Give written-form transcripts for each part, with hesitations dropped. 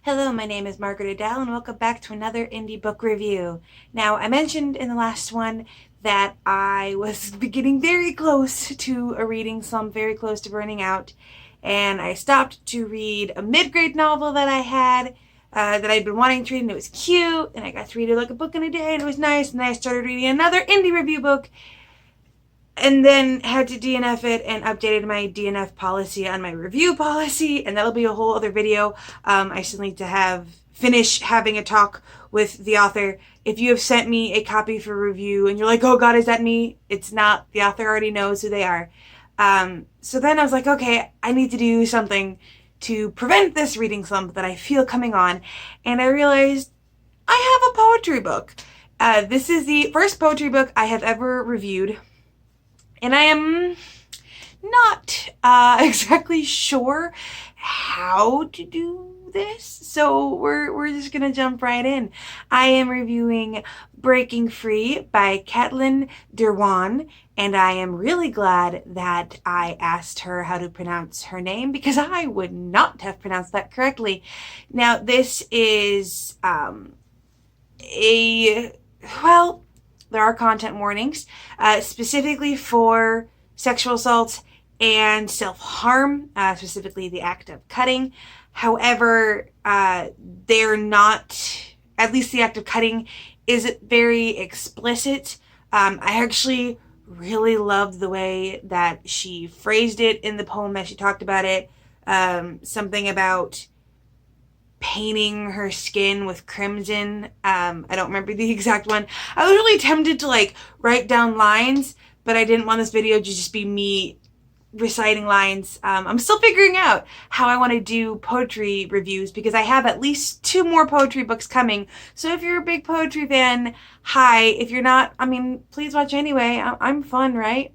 Hello, my name is Margaret Adele, and welcome back to another indie book review. Now, I mentioned in the last one that I was getting very close to a reading slump, very close to burning out, and I stopped to read a mid-grade novel that I had that I'd been wanting to read, and it was cute, and I got to read it like a book in a day, and it was nice, and then I started reading another indie review book, and then had to DNF it and updated my DNF policy on my review policy, and that'll be a whole other video. I still need to finish having a talk with the author. If you have sent me a copy for review and you're like, oh God, is that me? It's not. The author already knows who they are. So then I was like, okay, I need to do something to prevent this reading slump that I feel coming on. And I realized I have a poetry book. This is the first poetry book I have ever reviewed. And I am not exactly sure how to do this, so we're just gonna jump right in. I am reviewing Breaking Free by Katlyn Derouen, and I am really glad that I asked her how to pronounce her name, because I would not have pronounced that correctly. Now, this is there are content warnings, specifically for sexual assault and self-harm, specifically the act of cutting. However, they're not, at least the act of cutting isn't very explicit. I actually really loved the way that she phrased it in the poem as she talked about it. Something about painting her skin with crimson. I don't remember the exact one. I was really tempted to write down lines, but I didn't want this video to just be me reciting lines. I'm still figuring out how I want to do poetry reviews, because I have at least 2 more poetry books coming. So if you're a big poetry fan, hi. If you're not, I mean, please watch anyway. I'm fun, right?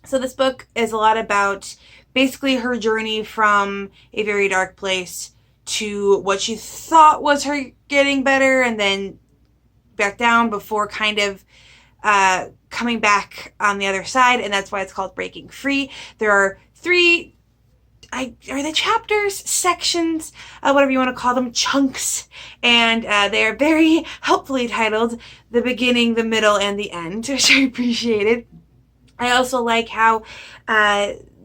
So this book is a lot about basically her journey from a very dark place to what she thought was her getting better, and then back down before kind of coming back on the other side, and that's why it's called Breaking Free. There are 3, are they chapters, sections, whatever you want to call them, chunks, and they are very helpfully titled The Beginning, the Middle, and the End, which I appreciated. I also like how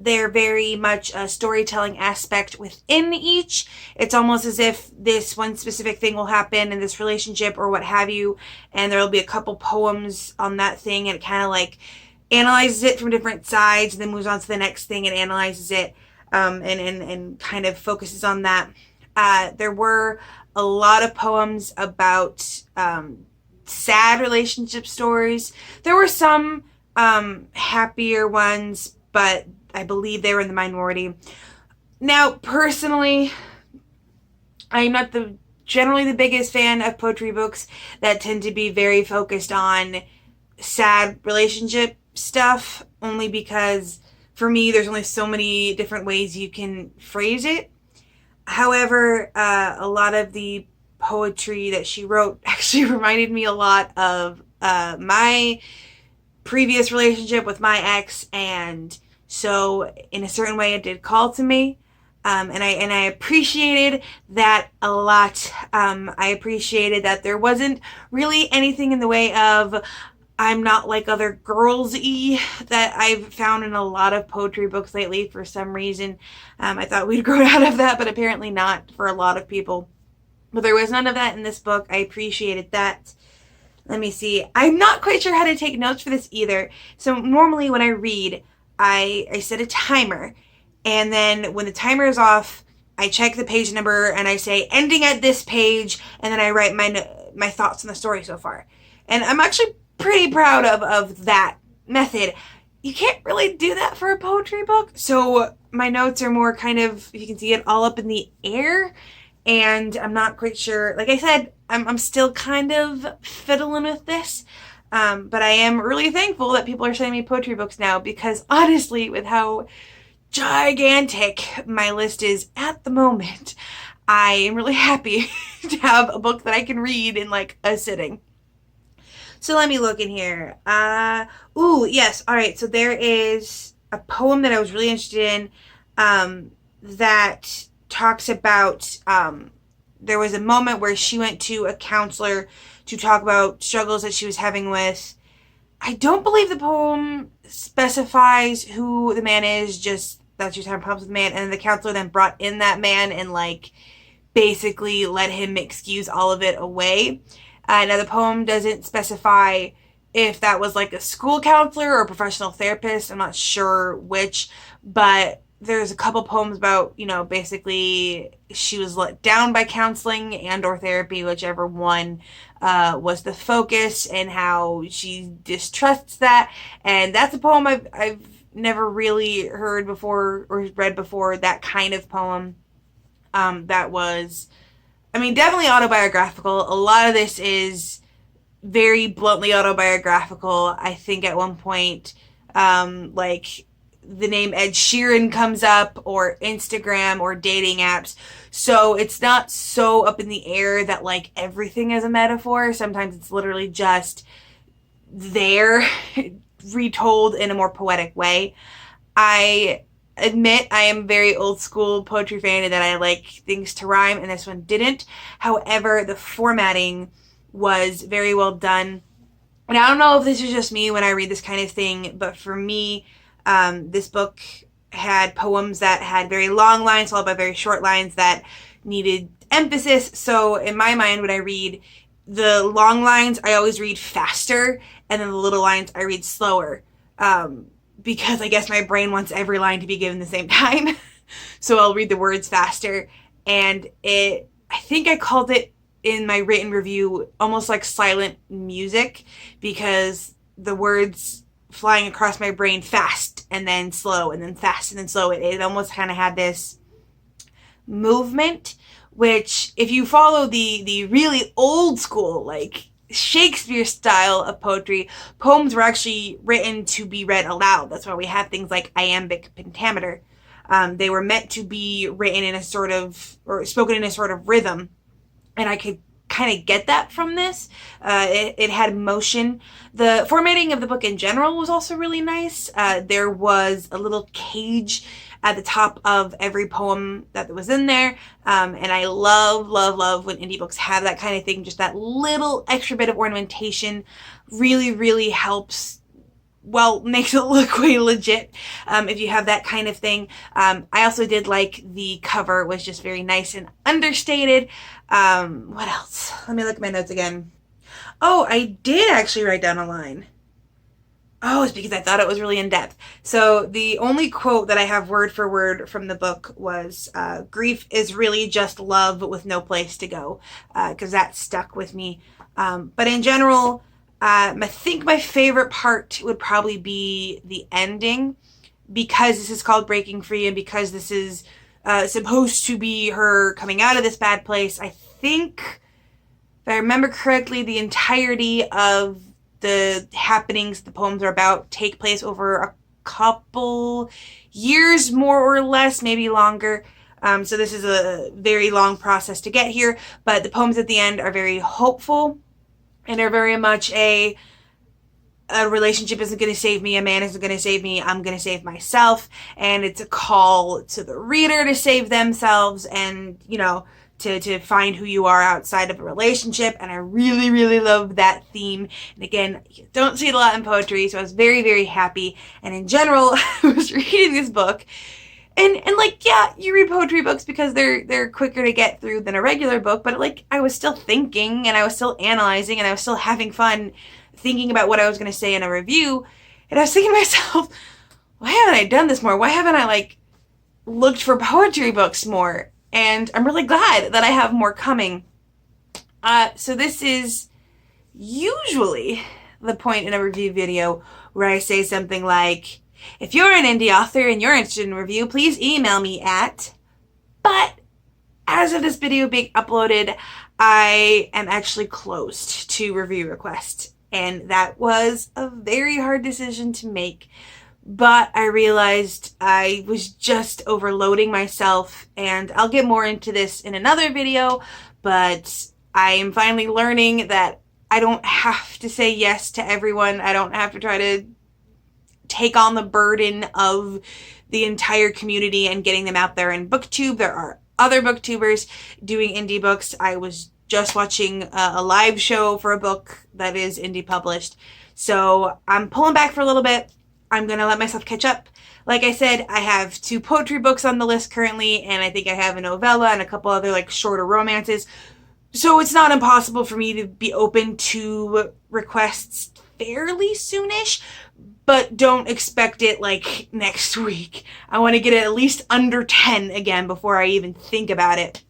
they're very much a storytelling aspect within each. It's almost as if this one specific thing will happen in this relationship or what have you, and there will be a couple poems on that thing, and it kind of analyzes it from different sides, and then moves on to the next thing and analyzes it, and kind of focuses on that. There were a lot of poems about sad relationship stories. There were some happier ones, but I believe they were in the minority. Now, personally, I'm not generally the biggest fan of poetry books that tend to be very focused on sad relationship stuff, only because for me there's only so many different ways you can phrase it. However, a lot of the poetry that she wrote actually reminded me a lot of my previous relationship with my ex, and so in a certain way it did call to me, and I appreciated that a lot. I appreciated that there wasn't really anything in the way of I'm not like other girls-y that I've found in a lot of poetry books lately for some reason. I thought we'd grown out of that, but apparently not for a lot of people. But there was none of that in this book. I appreciated that. Let me see. I'm not quite sure how to take notes for this either. So normally when I read, I set a timer, and then when the timer is off, I check the page number and I say ending at this page, and then I write my thoughts on the story so far. And I'm actually pretty proud of that method. You can't really do that for a poetry book, so my notes are more kind of, you can see it, all up in the air, and I'm not quite sure. Like I said, I'm still kind of fiddling with this. But I am really thankful that people are sending me poetry books now, because honestly, with how gigantic my list is at the moment, I am really happy to have a book that I can read in a sitting. So let me look in here. Ooh, yes. All right. So there is a poem that I was really interested in, that talks about there was a moment where she went to a counselor to talk about struggles that she was having with, I don't believe the poem specifies who the man is, just that she was having problems with the man, and the counselor then brought in that man and like basically let him excuse all of it away. Now the poem doesn't specify if that was like a school counselor or a professional therapist. I'm not sure which, but there's a couple poems about, you know, basically she was let down by counseling and or therapy, whichever one was the focus, and how she distrusts that. And that's a poem I've never really heard before or read before, that kind of poem. That was, I mean, definitely autobiographical. A lot of this is very bluntly autobiographical. I think at one point, like, the name Ed Sheeran comes up, or Instagram, or dating apps. So it's not so up in the air that like everything is a metaphor. Sometimes it's literally just there, retold in a more poetic way. I admit I am very old school poetry fan and that I like things to rhyme, and this one didn't. However, the formatting was very well done. And I don't know if this is just me when I read this kind of thing, but for me, this book had poems that had very long lines followed by very short lines that needed emphasis. So in my mind, when I read the long lines, I always read faster, and then the little lines I read slower, because I guess my brain wants every line to be given the same time. So I'll read the words faster. And I think I called it in my written review almost like silent music, because the words flying across my brain fast and then slow and then fast and then slow, it almost kind of had this movement, which if you follow the really old school, like Shakespeare style of poetry, poems were actually written to be read aloud. That's why we have things like iambic pentameter. They were meant to be written in a sort of, or spoken in a sort of rhythm. And I could kind of get that from this. It had motion. The formatting of the book in general was also really nice. There was a little cage at the top of every poem that was in there. And I love when indie books have that kind of thing. Just that little extra bit of ornamentation really helps, well, makes it look way legit, if you have that kind of thing. I also did like the cover. It was just very nice and understated. What else? Let me look at my notes again. Oh, I did actually write down a line. Oh, it's because I thought it was really in-depth. So the only quote that I have word for word from the book was, grief is really just love with no place to go, because that stuck with me. But in general, I think my favorite part would probably be the ending, because this is called Breaking Free, and because this is supposed to be her coming out of this bad place. I think, if I remember correctly, the entirety of the happenings the poems are about take place over a couple years, more or less, maybe longer. So this is a very long process to get here, but the poems at the end are very hopeful, and are very much a relationship isn't going to save me, a man isn't going to save me, I'm going to save myself. And it's a call to the reader to save themselves, and, you know, to find who you are outside of a relationship. And I really love that theme. And again, you don't see it a lot in poetry, so I was very happy. And in general, I was reading this book, and like, yeah, you read poetry books because they're quicker to get through than a regular book, but like, I was still thinking, and I was still analyzing, and I was still having fun thinking about what I was going to say in a review. And I was thinking to myself, why haven't I done this more? Why haven't I like looked for poetry books more? And I'm really glad that I have more coming. So this is usually the point in a review video where I say something like, if you're an indie author and you're interested in review, please email me at, but as of this video being uploaded, I am actually closed to review requests. And that was a very hard decision to make. But I realized I was just overloading myself, and I'll get more into this in another video, but I am finally learning that I don't have to say yes to everyone. I don't have to try to take on the burden of the entire community and getting them out there in BookTube. There are other booktubers doing indie books. I was just watching a live show for a book that is indie published. So I'm pulling back for a little bit. I'm going to let myself catch up. Like I said, I have 2 poetry books on the list currently, and I think I have a novella and a couple other like shorter romances. So it's not impossible for me to be open to requests fairly soonish, but don't expect it like next week. I want to get it at least under 10 again before I even think about it.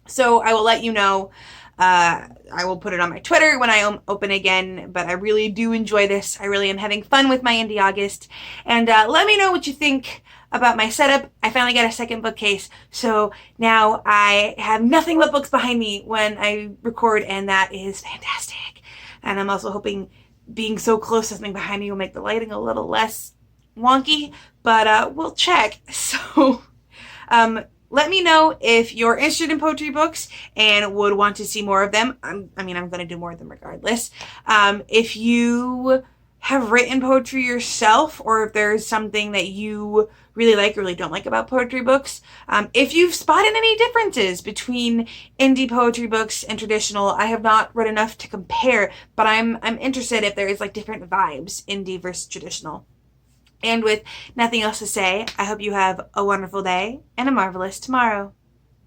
So I will let you know. I will put it on my Twitter when I open again, but I really do enjoy this. I really am having fun with my Indie August. And let me know what you think about my setup. I finally got a second bookcase, so now I have nothing but books behind me when I record, and that is fantastic. And I'm also hoping being so close to something behind me will make the lighting a little less wonky, but we'll check. So, let me know if you're interested in poetry books and would want to see more of them. I'm going to do more of them regardless. If you have written poetry yourself, or if there's something that you really like or really don't like about poetry books, if you've spotted any differences between indie poetry books and traditional. I have not read enough to compare, but I'm interested if there is like different vibes, indie versus traditional. And with nothing else to say, I hope you have a wonderful day and a marvelous tomorrow.